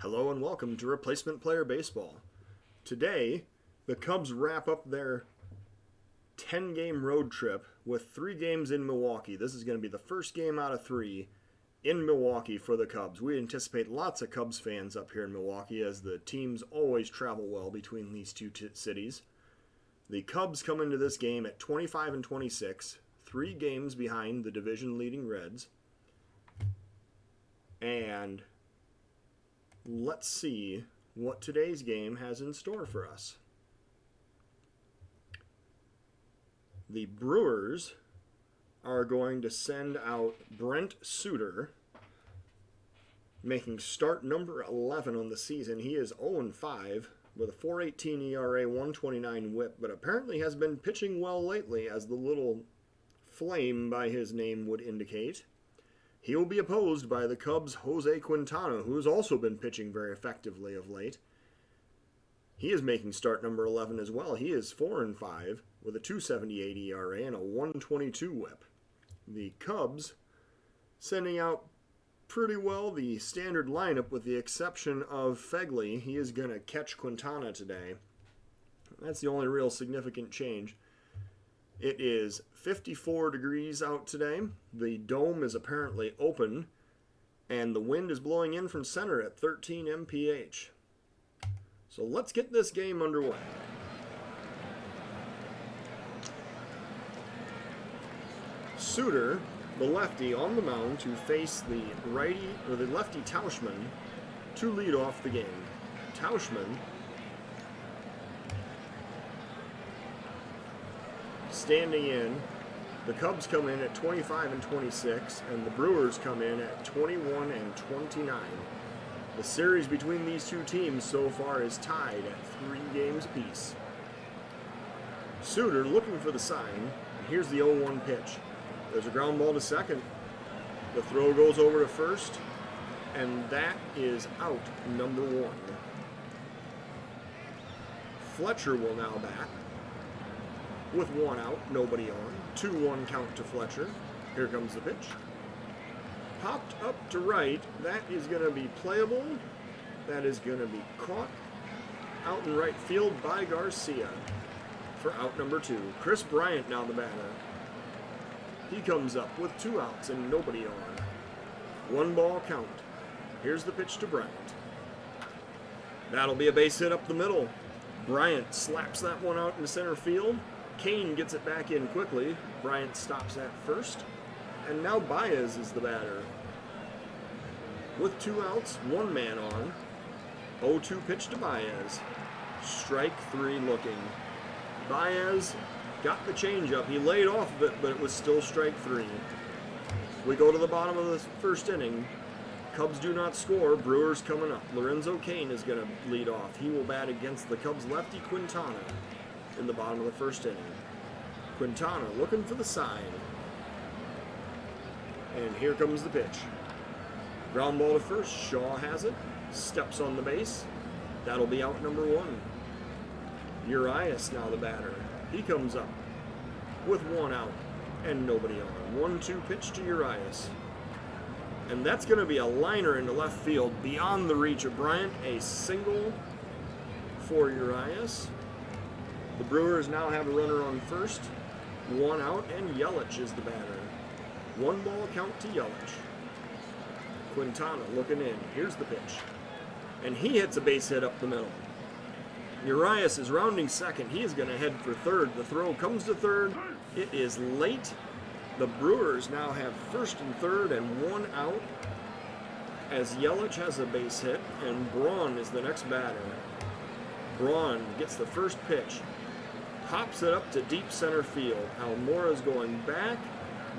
Hello and welcome to Replacement Player Baseball. Today, the Cubs wrap up their 10-game road trip with 3 games in Milwaukee. This is going to be the first game out of 3 in Milwaukee for the Cubs. We anticipate lots of Cubs fans up here in Milwaukee as the teams always travel well between these two cities. The Cubs come into this game at 25-26, 3 games behind the division-leading Reds. And let's see what today's game has in store for us. The Brewers are going to send out Brent Suter, making start number 11 on the season. He is 0-5 with a 4.18 ERA, 129 WHIP, but apparently has been pitching well lately, as the little flame by his name would indicate. He will be opposed by the Cubs' Jose Quintana, who's also been pitching very effectively of late. He is making start number 11 as well. He is 4-5 with a 2.78 ERA and a 122 WHIP. The Cubs sending out pretty well the standard lineup with the exception of Fegley. He is going to catch Quintana today. That's the only real significant change. It is 54 degrees out today. The dome is apparently open, and the wind is blowing in from center at 13 mph. So let's get this game underway. Suter, the lefty, on the mound to face the lefty Tauschman to lead off the game. Tauschman standing in. The Cubs come in at 25-26, and the Brewers come in at 21-29. The series between these two teams so far is tied at 3 games apiece. Suter looking for the sign. Here's the 0-1 pitch. There's a ground ball to second. The throw goes over to first, and that is out number 1. Fletcher will now bat. With 1 out, nobody on. 2-1 count to Fletcher. Here comes the pitch. Popped up to right. That is going to be playable. That is going to be caught out in right field by Garcia for out number 2. Chris Bryant now the batter. He comes up with 2 outs and nobody on. 1 ball count. Here's the pitch to Bryant. That'll be a base hit up the middle. Bryant slaps that one out into center field. Kane gets it back in quickly. Bryant stops at first. And now Baez is the batter. With 2 outs, 1 man on. 0-2 pitch to Baez. Strike 3 looking. Baez got the changeup. He laid off of it, but it was still strike 3. We go to the bottom of the first inning. Cubs do not score. Brewers coming up. Lorenzo Cain is going to lead off. He will bat against the Cubs lefty Quintana in the bottom of the first inning. Quintana looking for the side. And here comes the pitch. Ground ball to first. Shaw has it. Steps on the base. That'll be out number 1. Urias now the batter. He comes up with 1 out and nobody on. 1-2 pitch to Urias. And that's going to be a liner into left field beyond the reach of Bryant. A single for Urias. The Brewers now have a runner on first. 1 out, and Yelich is the batter. 1 ball count to Yelich. Quintana looking in. Here's the pitch. And he hits a base hit up the middle. Urias is rounding second. He is going to head for third. The throw comes to third. It is late. The Brewers now have first and third and 1 out, as Yelich has a base hit, and Braun is the next batter. Braun gets the first pitch. Pops it up to deep center field. Almora's going back.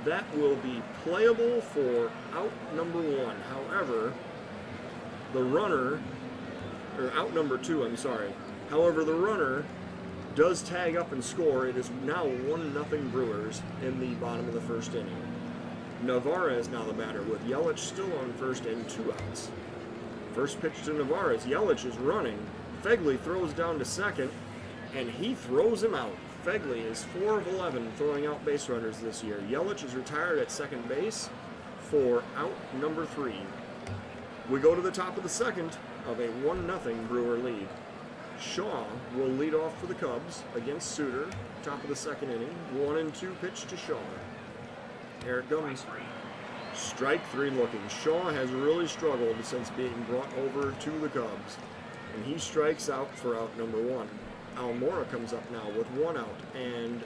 That will be playable for out number 1. However, the runner, or out number 2, I'm sorry. However, the runner does tag up and score. It is now 1-0 Brewers in the bottom of the first inning. Navarez now the batter with Yelich still on first and 2 outs. First pitch to Navarez. Yelich is running. Fegley throws down to second, and he throws him out. Fegley is 4 of 11 throwing out base runners this year. Yelich is retired at second base for out number 3. We go to the top of the second of a 1-0 Brewer lead. Shaw will lead off for the Cubs against Suter. Top of the second inning. 1-2 pitch to Shaw. Here it comes. Strike 3 looking. Shaw has really struggled since being brought over to the Cubs. And he strikes out for out number 1. Almora comes up now with 1 out and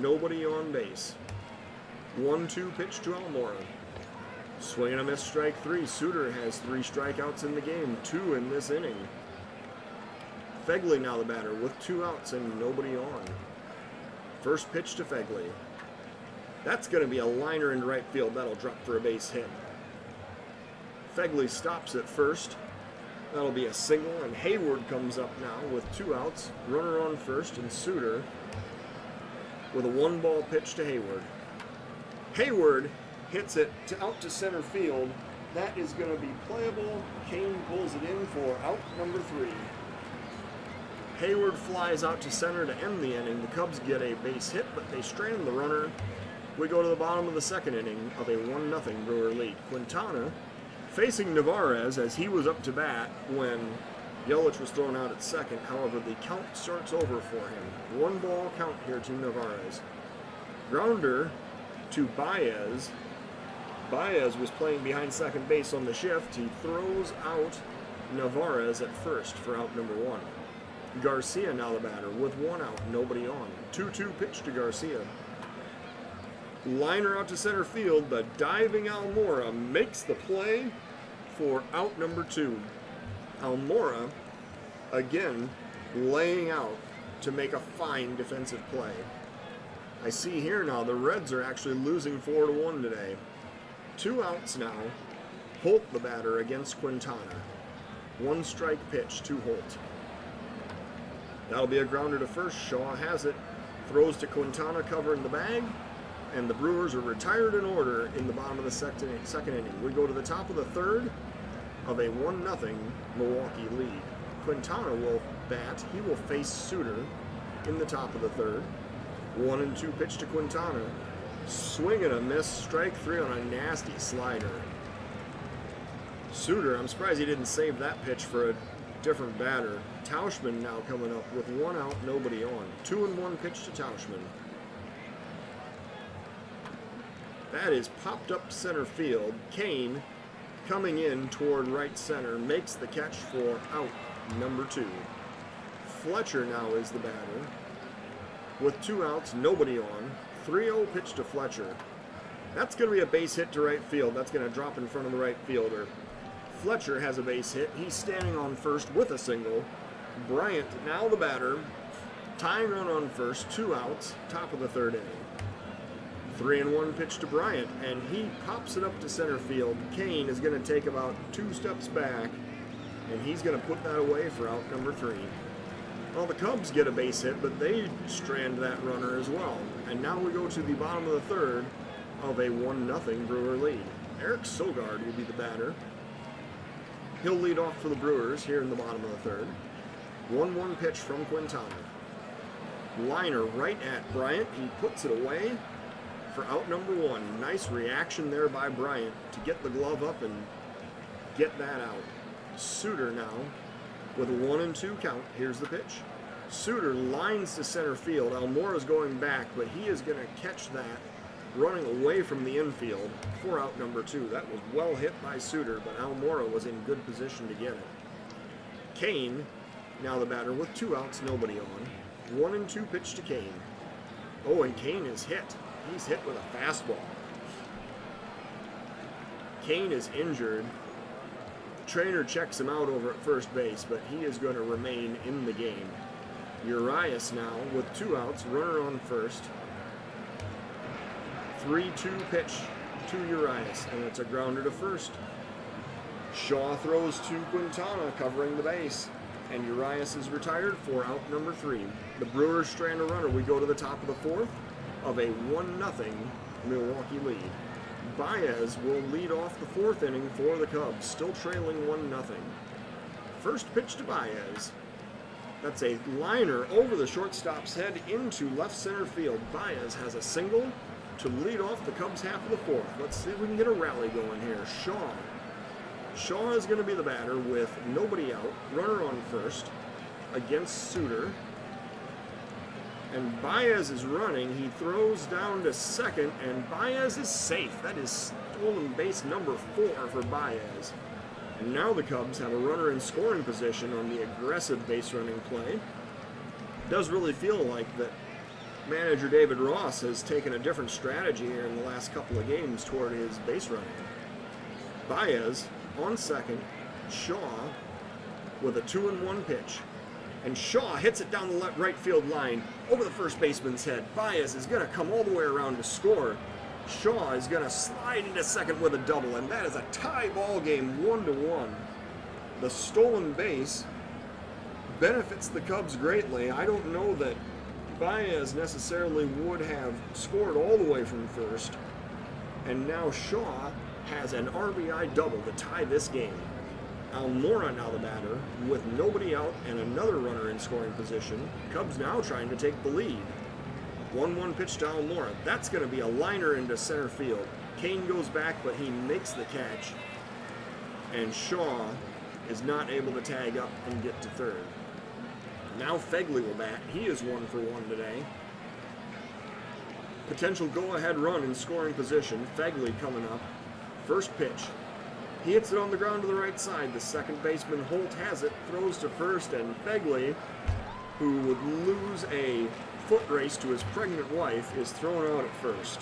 nobody on base. 1-2 pitch to Almora. Swing and a miss, strike 3. Suter has 3 strikeouts in the game, 2 in this inning. Fegley now the batter with 2 outs and nobody on. First pitch to Fegley. That's going to be a liner in right field. That'll drop for a base hit. Fegley stops at first. That'll be a single, and Hayward comes up now with 2 outs. Runner on first, and Suter with a 1-ball pitch to Hayward. Hayward hits it out to center field. That is going to be playable. Kane pulls it in for out number 3. Hayward flies out to center to end the inning. The Cubs get a base hit, but they strand the runner. We go to the bottom of the second inning of a 1-0 Brewer lead. Quintana facing Navarez as he was up to bat when Yelich was thrown out at second. However, the count starts over for him. 1-ball count here to Navarez. Grounder to Baez. Baez was playing behind second base on the shift. He throws out Navarez at first for out number 1. Garcia now the batter with 1 out, nobody on. 2-2 pitch to Garcia. Liner out to center field. The diving Almora makes the play for out number 2. Almora, again, laying out to make a fine defensive play. I see here now the Reds are actually losing 4-1 today. 2 outs now. Holt the batter against Quintana. 1 strike pitch to Holt. That'll be a grounder to first. Shaw has it. Throws to Quintana covering the bag. And the Brewers are retired in order in the bottom of the second inning. We go to the top of the third of a 1-0 Milwaukee lead. Quintana will bat. He will face Suter in the top of the third. 1-2 pitch to Quintana. Swing and a miss. Strike 3 on a nasty slider. Suter, I'm surprised he didn't save that pitch for a different batter. Tauschman now coming up with 1 out, nobody on. 2-1 pitch to Tauschman. That is popped up center field. Kane coming in toward right center makes the catch for out number 2. Fletcher now is the batter with 2 outs, nobody on. 3-0 pitch to Fletcher. That's going to be a base hit to right field. That's going to drop in front of the right fielder. Fletcher has a base hit. He's standing on first with a single. Bryant now the batter. Tying run on first, 2 outs, top of the third inning. 3-1 pitch to Bryant, and he pops it up to center field. Kane is going to take about 2 steps back, and he's going to put that away for out number 3. Well, the Cubs get a base hit, but they strand that runner as well. And now we go to the bottom of the third of a 1-0 Brewer lead. Eric Sogard will be the batter. He'll lead off for the Brewers here in the bottom of the third. 1-1 pitch from Quintana. Liner right at Bryant. He puts it away for out number 1. Nice reaction there by Bryant to get the glove up and get that out. Suter now with a 1-2 count. Here's the pitch. Suter lines to center field. Almora's going back, but he is going to catch that running away from the infield for out number 2. That was well hit by Suter, but Almora was in good position to get it. Kane, now the batter with 2 outs, nobody on. 1-2 pitch to Kane. Oh, and Kane is hit. He's hit with a fastball. Kane is injured. The trainer checks him out over at first base, but he is going to remain in the game. Urias now with 2 outs, runner on first. 3-2 pitch to Urias, and it's a grounder to first. Shaw throws to Quintana covering the base, and Urias is retired for out number 3. The Brewers strand a runner. We go to the top of the fourth of a 1-0 Milwaukee lead. Baez will lead off the 4th inning for the Cubs, still trailing 1-0. First pitch to Baez. That's a liner over the shortstop's head into left center field. Baez has a single to lead off the Cubs half of the 4th. Let's see if we can get a rally going here. Shaw Shaw is going to be the batter with nobody out, runner on first against Suter. And Baez is running. He throws down to second, and Baez is safe. That is stolen base number 4 for Baez. And now the Cubs have a runner in scoring position on the aggressive base running play. It does really feel like that manager David Ross has taken a different strategy here in the last couple of games toward his base running. Baez on second, Shaw with a 2-1 pitch. And Shaw hits it down the right field line over the first baseman's head. Baez is going to come all the way around to score. Shaw is going to slide into second with a double, and that is a tie ball game, 1-1. The stolen base benefits the Cubs greatly. I don't know that Baez necessarily would have scored all the way from first. And now Shaw has an RBI double to tie this game. Almora now the batter with nobody out and another runner in scoring position. Cubs now trying to take the lead. 1-1 pitch to Almora. That's going to be a liner into center field. Kane goes back, but he makes the catch. And Shaw is not able to tag up and get to third. Now Fegley will bat. He is 1 for 1 today. Potential go-ahead run in scoring position. Fegley coming up. First pitch. He hits it on the ground to the right side. The second baseman, Holt, has it, throws to first, and Fegley, who would lose a foot race to his pregnant wife, is thrown out at first.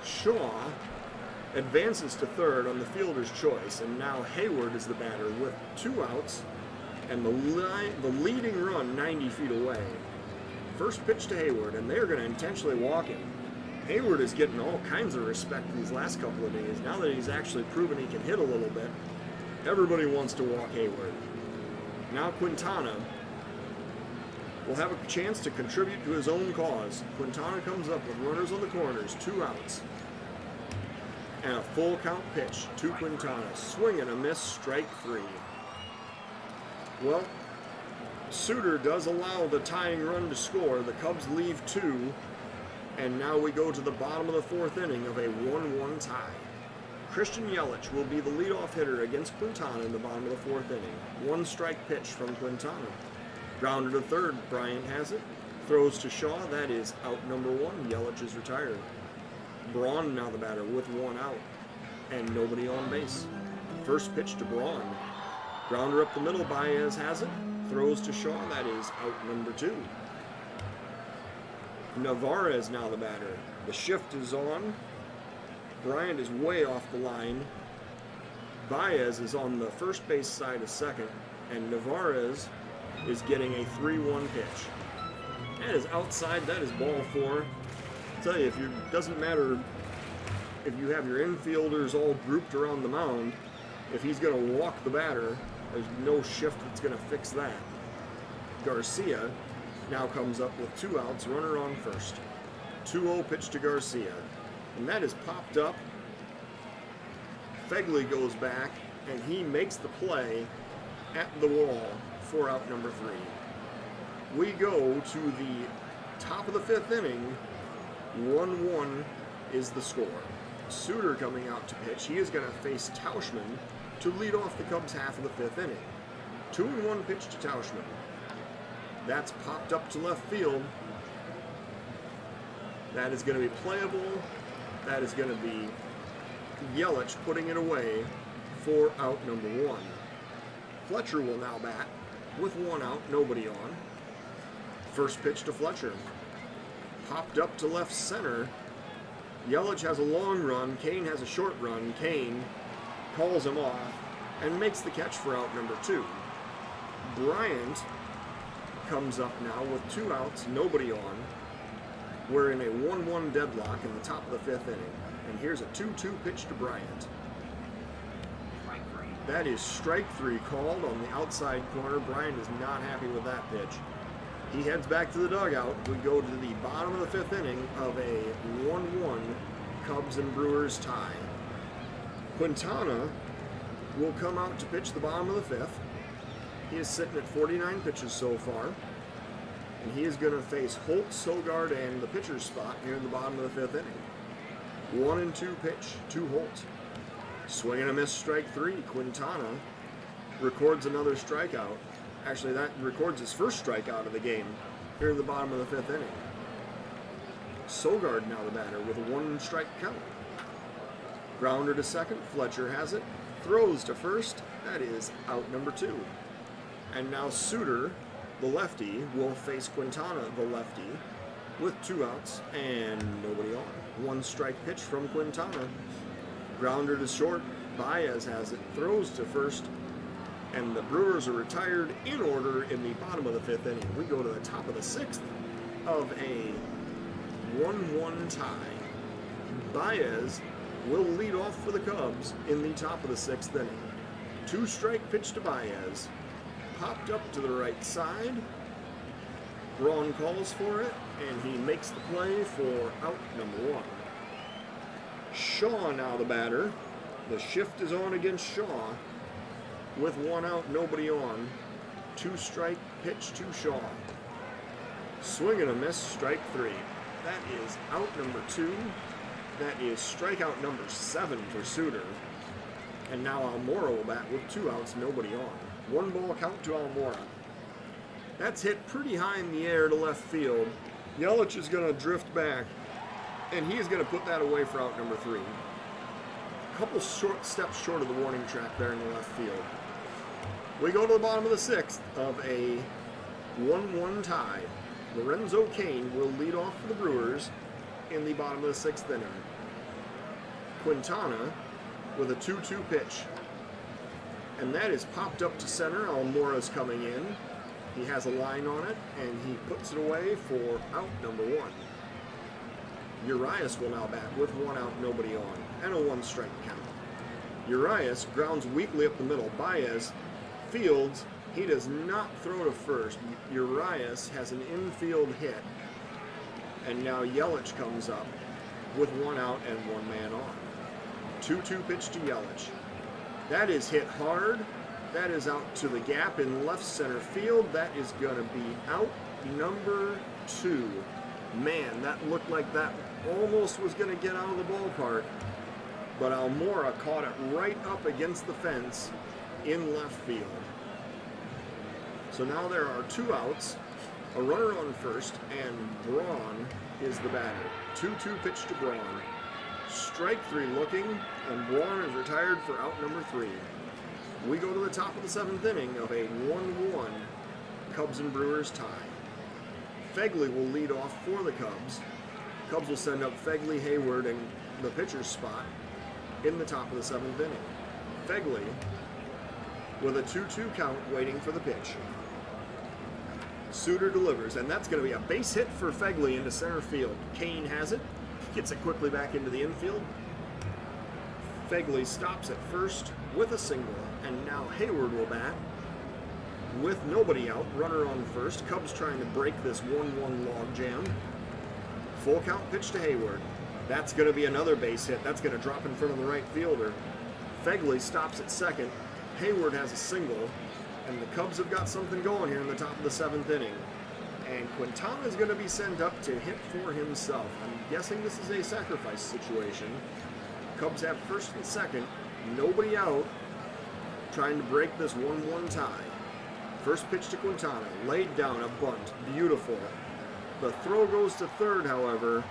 Shaw advances to third on the fielder's choice, and now Hayward is the batter with 2 outs and the leading run 90 feet away. First pitch to Hayward, and they're going to intentionally walk him. Hayward is getting all kinds of respect these last couple of days. Now that he's actually proven he can hit a little bit, everybody wants to walk Hayward. Now Quintana will have a chance to contribute to his own cause. Quintana comes up with runners on the corners, 2 outs. And a full count pitch to Quintana. Swing and a miss, strike 3. Well, Suter does allow the tying run to score. The Cubs leave 2. And now we go to the bottom of the 4th inning of a 1-1 tie. Christian Yelich will be the leadoff hitter against Quintana in the bottom of the 4th inning. 1 strike pitch from Quintana. Grounder to third, Bryant has it. Throws to Shaw, that is out number 1. Yelich is retired. Braun now the batter with 1 out and nobody on base. First pitch to Braun. Grounder up the middle, Baez has it. Throws to Shaw, that is out number 2. Navarez now the batter. The shift is on. Bryant is way off the line. Baez is on the first base side of second, and Navarez is getting a 3-1 pitch. That is outside. That is ball 4. I'll tell you, it doesn't matter if you have your infielders all grouped around the mound. If he's going to walk the batter, there's no shift that's going to fix that. Garcia now comes up with 2 outs, runner on first. 2-0 pitch to Garcia. And that is popped up. Fegley goes back, and he makes the play at the wall for out number 3. We go to the top of the 5th inning. 1-1 is the score. Suter coming out to pitch. He is going to face Tauschman to lead off the Cubs' half of the 5th inning. 2-1 pitch to Tauschman. That's popped up to left field. That is going to be playable. That is going to be Yelich putting it away for out number 1. Fletcher will now bat with 1 out, nobody on. First pitch to Fletcher. Popped up to left center. Yelich has a long run. Kane has a short run. Kane calls him off and makes the catch for out number 2. Bryant comes up now with 2 outs, nobody on. We're in a 1-1 deadlock in the top of the 5th inning. And here's a 2-2 pitch to Bryant. That is strike 3 called on the outside corner. Bryant is not happy with that pitch. He heads back to the dugout. We go to the bottom of the 5th inning of a 1-1 Cubs and Brewers tie. Quintana will come out to pitch the bottom of the 5th. He is sitting at 49 pitches so far. And he is going to face Holt, Sogard, and the pitcher's spot here in the bottom of the 5th inning. 1-2 pitch to Holt. Swing and a miss, strike 3. Quintana records another strikeout. Actually, that records his first strikeout of the game here in the bottom of the 5th inning. Sogard now the batter with a 1 strike count. Grounder to second. Fletcher has it. Throws to first. That is out number 2. And now Suter, the lefty, will face Quintana, the lefty, with 2 outs and nobody on. 1 strike pitch from Quintana. Grounder to short. Baez has it. Throws to first. And the Brewers are retired in order in the bottom of the 5th inning. We go to the top of the 6th of a 1-1 tie. Baez will lead off for the Cubs in the top of the 6th inning. 2 strike pitch to Baez. Popped up to the right side. Braun calls for it, and he makes the play for out number 1. Shaw now the batter. The shift is on against Shaw. With 1 out, nobody on. 2 strike pitch to Shaw. Swing and a miss, strike 3. That is out number 2. That is strikeout number 7 for Suter. And now Almora will bat with 2 outs, nobody on. 1 ball count to Almora. That's hit pretty high in the air to left field. Yelich is going to drift back, and he is going to put that away for out number 3. A couple short steps short of the warning track there in the left field. We go to the bottom of the 6th of a 1-1 tie. Lorenzo Cain will lead off for the Brewers in the bottom of the 6th inning. Quintana with a 2-2 pitch. And that is popped up to center. Almora's coming in. He has a line on it, and he puts it away for out number 1. Urias will now bat with 1 out, nobody on, and a 1 strike count. Urias grounds weakly up the middle. Baez fields. He does not throw to first. Urias has an infield hit. And now Yelich comes up with 1 out and 1 man on. 2-2 pitch to Yelich. That is hit hard. That is out to the gap in left center field. That is going to be out number 2. Man, that looked like that almost was going to get out of the ballpark. But Almora caught it right up against the fence in left field. So now there are 2 outs, a runner on first, and Braun is the batter. 2-2 pitch to Braun. Strike 3 looking, and Braun is retired for out number 3. We go to the top of the 7th inning of a 1-1 Cubs and Brewers tie. Fegley will lead off for the Cubs. Cubs will send up Fegley, Hayward, and the pitcher's spot in the top of the 7th inning. Fegley with a 2-2 count waiting for the pitch. Suter delivers, and that's going to be a base hit for Fegley into center field. Cain has it, gets it quickly back into the infield. Fegley stops at first with a single, and now Hayward will bat with nobody out, runner on first. Cubs trying to break this 1-1 log jam. Full count pitch to Hayward. That's going to be another base hit. That's going to drop in front of the right fielder. Fegley stops at second. Hayward has a single, and the Cubs have got something going here in the top of the 7th inning. And Quintana is going to be sent up to hit for himself. I'm guessing this is a sacrifice situation. Cubs have first and second, nobody out, trying to break this 1-1 tie. First pitch to Quintana, laid down, a bunt, beautiful. The throw goes to third, however,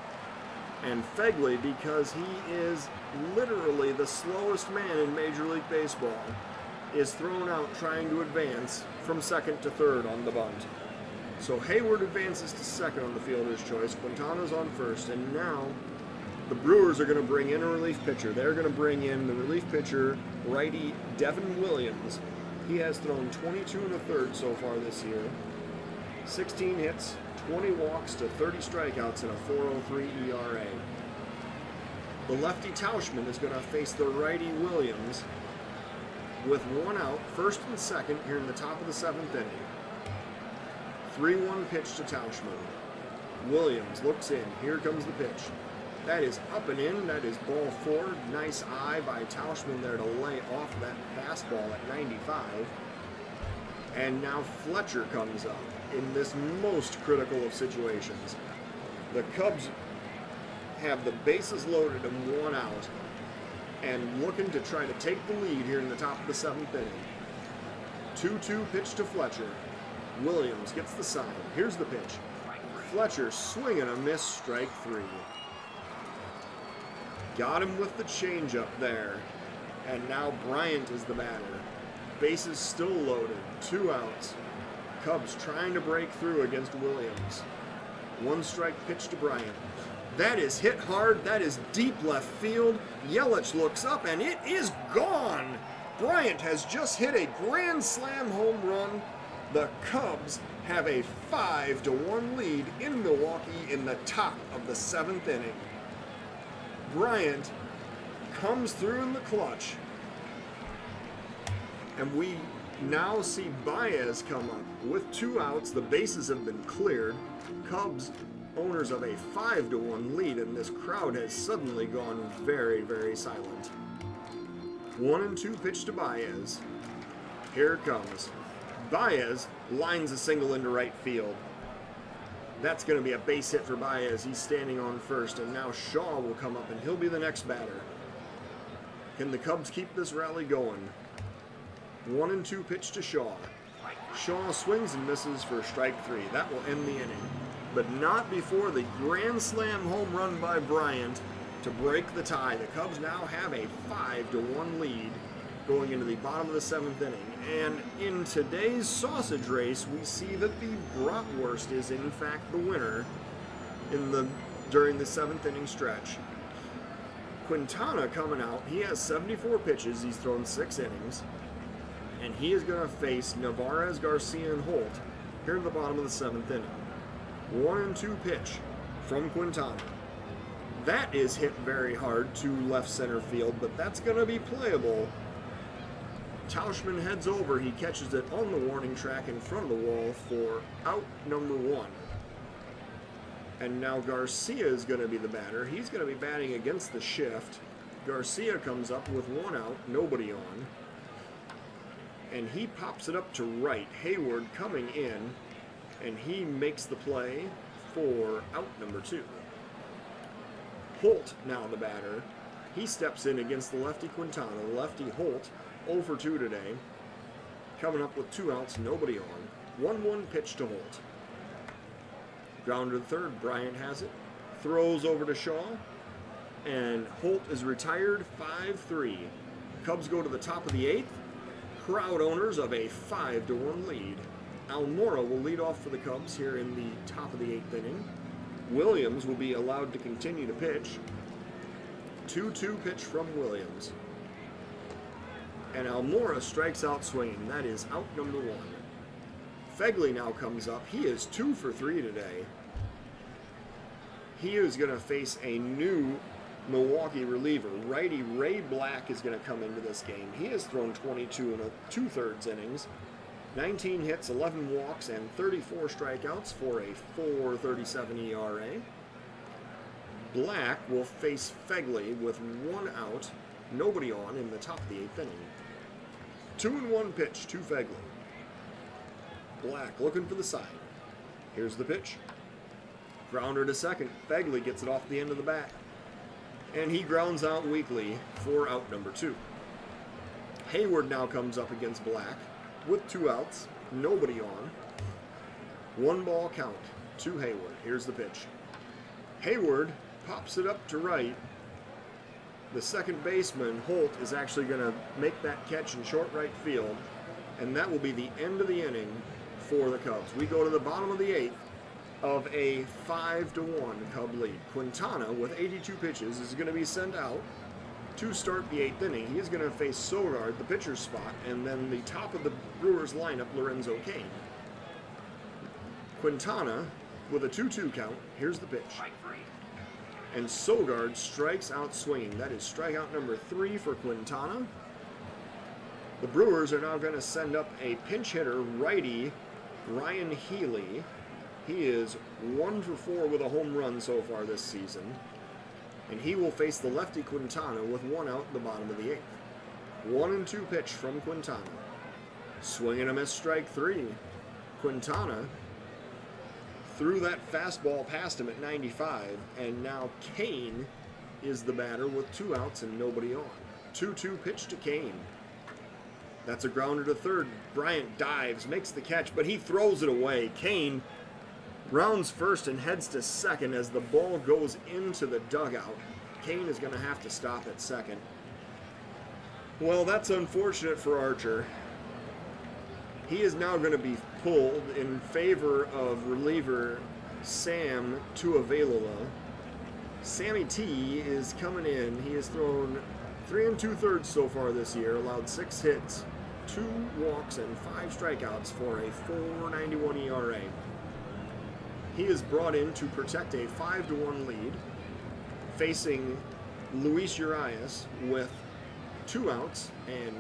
and Fegley, because he is literally the slowest man in Major League Baseball, is thrown out trying to advance from second to third on the bunt. So Hayward advances to second on the fielder's choice. Quintana's on first, and now the Brewers are going to bring in a relief pitcher. They're going to bring in the relief pitcher, righty Devin Williams. He has thrown 22 1/3 so far this year. 16 hits, 20 walks to 30 strikeouts and a 4.03 ERA. The lefty Tauschman is going to face the righty Williams with 1 out, first and second here in the top of the 7th inning. 3-1 pitch to Tauschman. Williams looks in. Here comes the pitch. That is up and in. That is ball 4. Nice eye by Tauschman there to lay off that fastball at 95. And now Fletcher comes up in this most critical of situations. The Cubs have the bases loaded and 1 out. and looking to try to take the lead here in the top of the 7th inning. 2-2 pitch to Fletcher. Williams gets the sign. Here's the pitch. Fletcher swing and a miss, strike 3. Got him with the changeup there. And now Bryant is the batter. Bases still loaded. 2 outs. Cubs trying to break through against Williams. 1 strike pitch to Bryant. That is hit hard. That is deep left field. Yelich looks up and it is gone. Bryant has just hit a grand slam home run. The Cubs have a 5-1 lead in Milwaukee in the top of the 7th inning. Bryant comes through in the clutch. And we now see Baez come up with 2 outs. The bases have been cleared. Cubs owners of a 5-1 lead, and this crowd has suddenly gone very, very silent. 1-2 pitch to Baez. Here it comes. Baez lines a single into right field. That's going to be a base hit for Baez. He's standing on first, and now Shaw will come up, and he'll be the next batter. Can the Cubs keep this rally going? 1-2 pitch to Shaw. Shaw swings and misses for strike 3. That will end the inning. But not before the grand slam home run by Bryant to break the tie. The Cubs now have a 5-1 lead going into the bottom of the 7th inning. And in today's sausage race, we see that the bratwurst is in fact the winner during the 7th inning stretch. Quintana coming out. He has 74 pitches. He's thrown 6 innings. And he is going to face Navarez, Garcia, and Holt here at the bottom of the 7th inning. 1-2 pitch from Quintana. That is hit very hard to left center field, but that's going to be playable. Tauschman heads over. He catches it on the warning track in front of the wall for out number 1. And now Garcia is going to be the batter. He's going to be batting against the shift. Garcia comes up with 1 out, nobody on. And he pops it up to right. Hayward coming in, and he makes the play for out number 2. Holt now the batter. He steps in against the lefty Quintana. Lefty Holt 0 for 2 today. Coming up with 2 outs, nobody on. 1-1 pitch to Holt. Grounder to third. Bryant has it. Throws over to Shaw. And Holt is retired 5-3. Cubs go to the top of the 8th. Crowd owners of a 5-1 lead. Almora will lead off for the Cubs here in the top of the 8th inning. Williams will be allowed to continue to pitch. 2-2 pitch from Williams. And Almora strikes out swinging. That is out number 1. Fegley now comes up. He is 2 for 3 today. He is going to face a new Milwaukee reliever. Righty Ray Black is going to come into this game. He has thrown 22 and 2/3 innings, 19 hits, 11 walks, and 34 strikeouts for a 4.37 ERA. Black will face Fegley with 1 out, nobody on in the top of the 8th inning. 2-1 pitch to Fegley. Black looking for the side. Here's the pitch. Grounder to second. Fegley gets it off the end of the bat. And he grounds out weakly for out number 2. Hayward now comes up against Black with 2 outs, nobody on. 1 ball count to Hayward. Here's the pitch. Hayward pops it up to right. The second baseman, Holt, is actually going to make that catch in short right field, and that will be the end of the inning for the Cubs. We go to the bottom of the 8th of a 5-1 Cub lead. Quintana, with 82 pitches, is going to be sent out to start the 8th inning. He is going to face Sogard, the pitcher's spot, and then the top of the Brewers lineup, Lorenzo Cain. Quintana with a 2-2 count. Here's the pitch. And Sogard strikes out swinging. That is strikeout number 3 for Quintana. The Brewers are now going to send up a pinch hitter, righty Ryan Healy. He is 1 for 4 with a home run so far this season. And he will face the lefty Quintana with 1 out at the bottom of the 8th. 1-2 pitch from Quintana. Swing and a miss, strike 3. Quintana threw that fastball past him at 95, and now Cain is the batter with 2 outs and nobody on. 2-2 pitch to Kane. That's a grounder to third. Bryant dives, makes the catch, but he throws it away. Kane rounds first and heads to second as the ball goes into the dugout. Kane is going to have to stop at second. Well, that's unfortunate for Archer. He is now going to be pulled in favor of reliever Sam Tuavalula. Sammy T is coming in. He has thrown 3 2/3 so far this year, allowed 6 hits, 2 walks, and 5 strikeouts for a 4.91 ERA. He is brought in to protect a 5-1 lead, facing Luis Urias with 2 outs and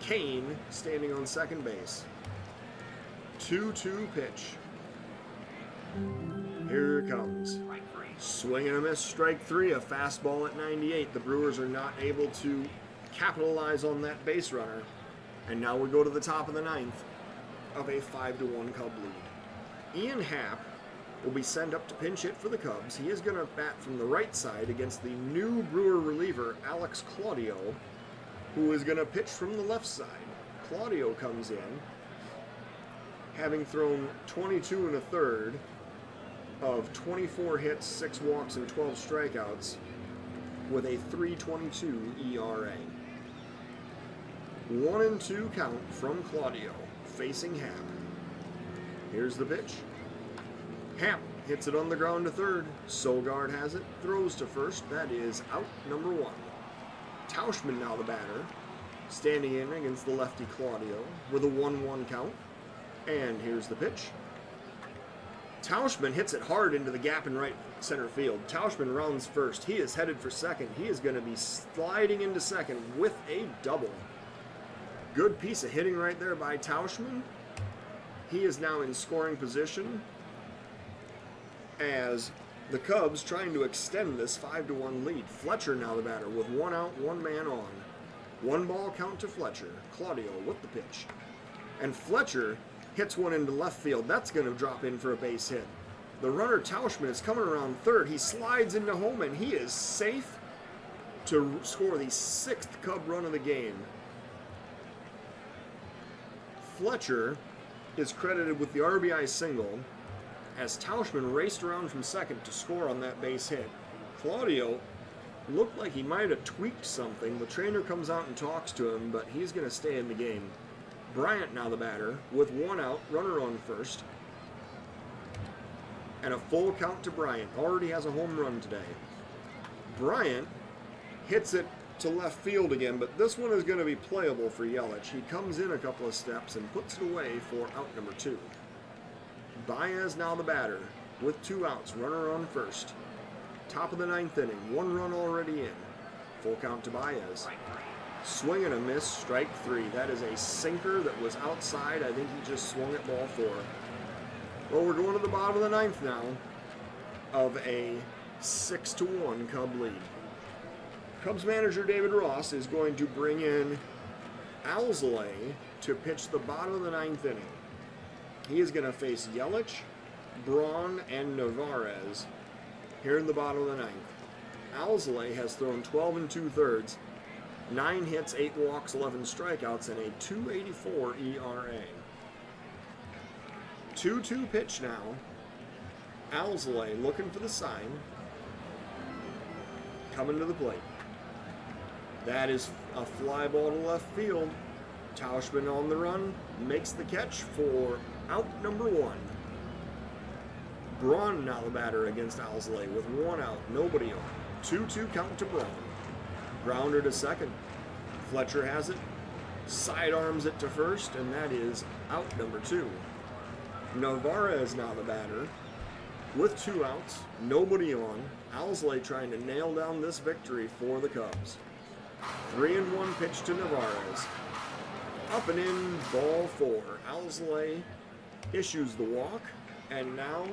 Kane standing on second base. 2-2 pitch. Here it comes. Swing and a miss, strike 3, a fastball at 98. The Brewers are not able to capitalize on that base runner. And now we go to the top of the 9th of a 5-1 Cub lead. Ian Happ will be sent up to pinch hit for the Cubs. He is going to bat from the right side against the new Brewer reliever, Alex Claudio, who is going to pitch from the left side. Claudio comes in, having thrown 22 1/3 of 24 hits, 6 walks, and 12 strikeouts with a 3.22 ERA. 1-2 count from Claudio, facing Happ. Here's the pitch. Happ hits it on the ground to third. Sogard has it, throws to first. That is out number 1. Tauschman now the batter, standing in against the lefty Claudio with a 1-1 count. And here's the pitch. Tauschman hits it hard into the gap in right center field. Tauschman rounds first. He is headed for second. He is going to be sliding into second with a double. Good piece of hitting right there by Tauschman. He is now in scoring position as the Cubs trying to extend this 5-1 lead. Fletcher now the batter with 1 out, 1 man on. 1 ball count to Fletcher. Claudio with the pitch. And Fletcher hits one into left field. That's going to drop in for a base hit. The runner Tauschman is coming around third. He slides into home and he is safe to score the 6th Cub run of the game. Fletcher is credited with the RBI single as Tauschman raced around from second to score on that base hit. Claudio looked like he might have tweaked something. The trainer comes out and talks to him, but he's going to stay in the game. Bryant now the batter with 1 out, runner on first. And a full count to Bryant. Already has a home run today. Bryant hits it to left field again, but this one is going to be playable for Yelich. He comes in a couple of steps and puts it away for out number 2. Baez now the batter with 2 outs, runner on first. Top of the 9th inning, 1 run already in. Full count to Baez. Swing and a miss, strike 3. That is a sinker that was outside. I think he just swung at ball 4. Well, we're going to the bottom of the 9th now of a 6-1 Cub lead. Cubs manager David Ross is going to bring in Alzolay to pitch the bottom of the 9th inning. He is going to face Yelich, Braun, and Narvaez here in the bottom of the 9th. Alzolay has thrown 12 2/3, 9 hits, 8 walks, 11 strikeouts, and a 2.84 ERA. 2-2 pitch now. Alzolay looking for the sign. Coming to the plate. That is a fly ball to left field. Tauschman on the run, makes the catch for out number 1. Braun now the batter against Alzolay with 1 out, nobody on. 2-2 count to Braun. Grounder to second. Fletcher has it, sidearms it to first, and that is out number 2. Narvaez now the batter with 2 outs, nobody on. Alzolay trying to nail down this victory for the Cubs. 3-1 pitch to Narvaez. Up and in, ball 4. Alzolay issues the walk, and now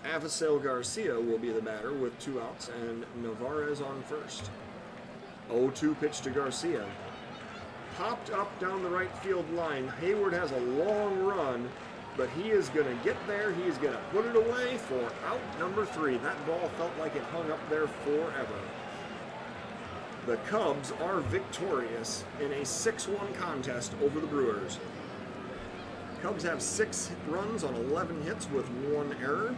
Avisail Garcia will be the batter with 2 outs and Narvaez on first. 0-2 pitch to Garcia. Popped up down the right field line. Hayward has a long run, but he is going to get there. He is going to put it away for out number 3. That ball felt like it hung up there forever. The Cubs are victorious in a 6-1 contest over the Brewers. Cubs have 6 runs on 11 hits with 1 error.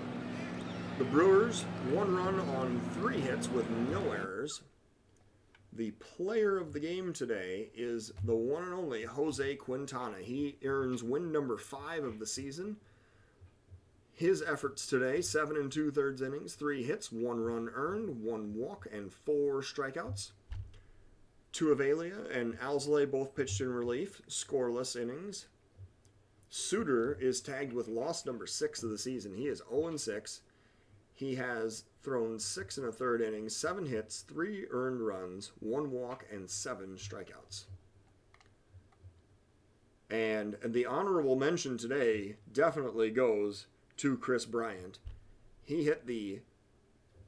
The Brewers, 1 run on 3 hits with no errors. The player of the game today is the one and only Jose Quintana. He earns win number 5 of the season. His efforts today, 7 2/3 innings, 3 hits, 1 run earned, 1 walk, and 4 strikeouts. Tuivalia and Alzolay both pitched in relief, scoreless innings. Suter is tagged with loss number 6 of the season. He is 0-6. He has thrown 6 1/3 innings, 7 hits, 3 earned runs, 1 walk, and 7 strikeouts. And the honorable mention today definitely goes to Chris Bryant. He hit the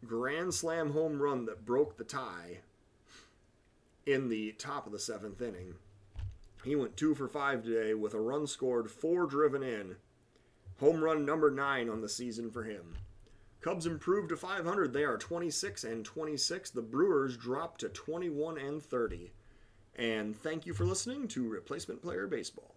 grand slam home run that broke the tie in the top of the 7th inning. He went 2 for 5 today with a run scored, 4 driven in. Home run number 9 on the season for him. Cubs improved to 500. They are 26-26. The Brewers dropped to 21-30. And thank you for listening to Replacement Player Baseball.